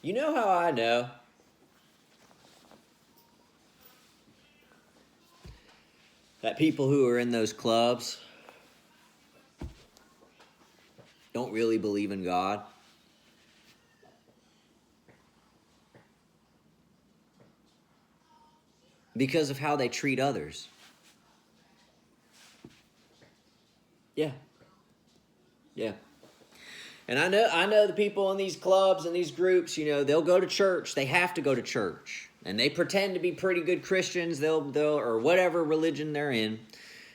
You know how I know? That people who are in those clubs don't really believe in God. Because of how they treat others. Yeah. Yeah. And I know the people in these clubs and these groups, they'll go to church. They have to go to church. And they pretend to be pretty good Christians. They'll or whatever religion they're in.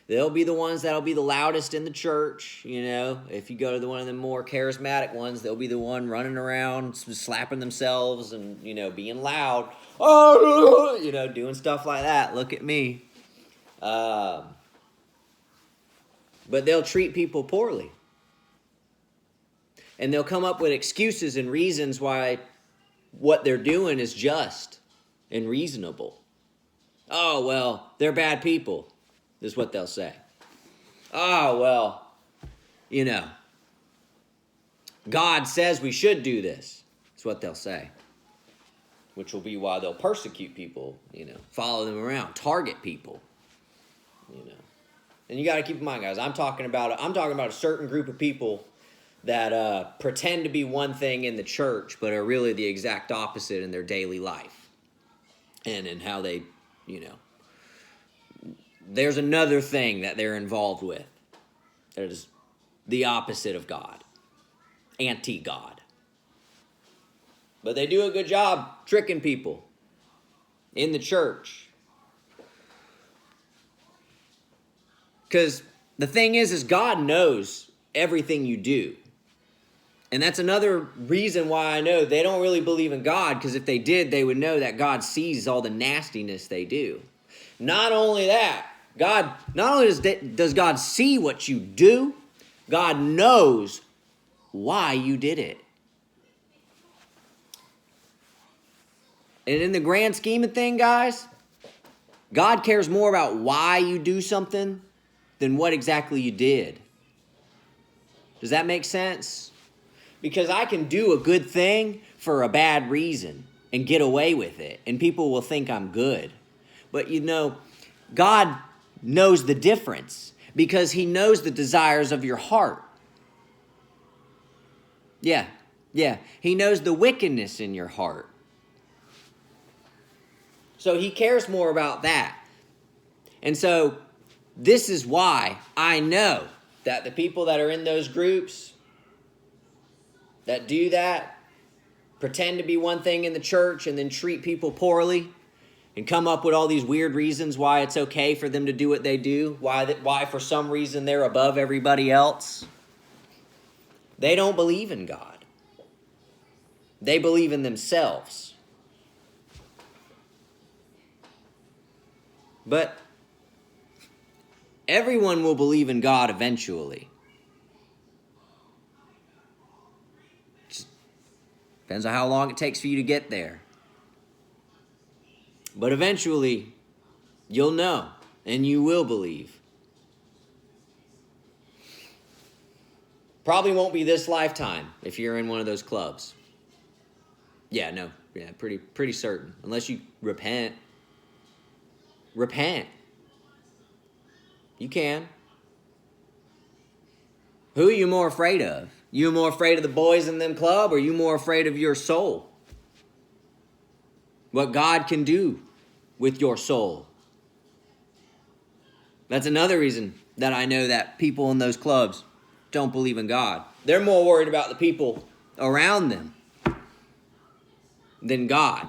They'll be the ones that'll be the loudest in the church. If you go to one of the more charismatic ones, they'll be the one running around, slapping themselves and, being loud. Oh, doing stuff like that. Look at me. But they'll treat people poorly. And they'll come up with excuses and reasons why what they're doing is just and reasonable. Oh, well, they're bad people, is what they'll say. Oh, well, God says we should do this. That's what they'll say. Which will be why they'll persecute people, follow them around, target people, And you got to keep in mind, guys, I'm talking about a certain group of people that pretend to be one thing in the church, but are really the exact opposite in their daily life. And in how they, there's another thing that they're involved with that is the opposite of God, anti-God. But they do a good job tricking people in the church. Because the thing is God knows everything you do. And that's another reason why I know they don't really believe in God, because if they did, they would know that God sees all the nastiness they do. Not only that, not only does God see what you do, God knows why you did it. And in the grand scheme of things, guys, God cares more about why you do something than what exactly you did. Does that make sense? Because I can do a good thing for a bad reason and get away with it, and people will think I'm good. But God knows the difference because he knows the desires of your heart. Yeah. He knows the wickedness in your heart. So he cares more about that. And so this is why I know that the people that are in those groups that do that, pretend to be one thing in the church and then treat people poorly and come up with all these weird reasons why it's okay for them to do what they do, why for some reason they're above everybody else. They don't believe in God. They believe in themselves. But everyone will believe in God eventually. Just depends on how long it takes for you to get there. But eventually, you'll know and you will believe. Probably won't be this lifetime if you're in one of those clubs. Pretty certain. Unless you repent. Repent. You can. Who are you more afraid of? You more afraid of the boys in them club, or you more afraid of your soul? What God can do with your soul. That's another reason that I know that people in those clubs don't believe in God. They're more worried about the people around them than God.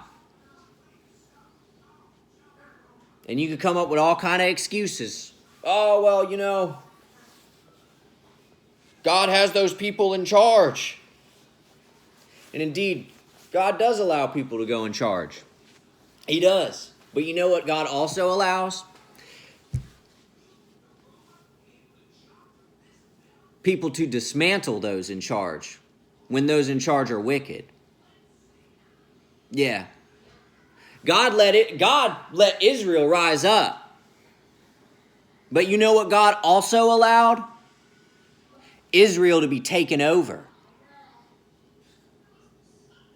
And you could come up with all kind of excuses. Oh, well, God has those people in charge. And indeed, God does allow people to go in charge. He does. But you know what God also allows? People to dismantle those in charge when those in charge are wicked. Yeah. God let Israel rise up. But you know what God also allowed? Israel to be taken over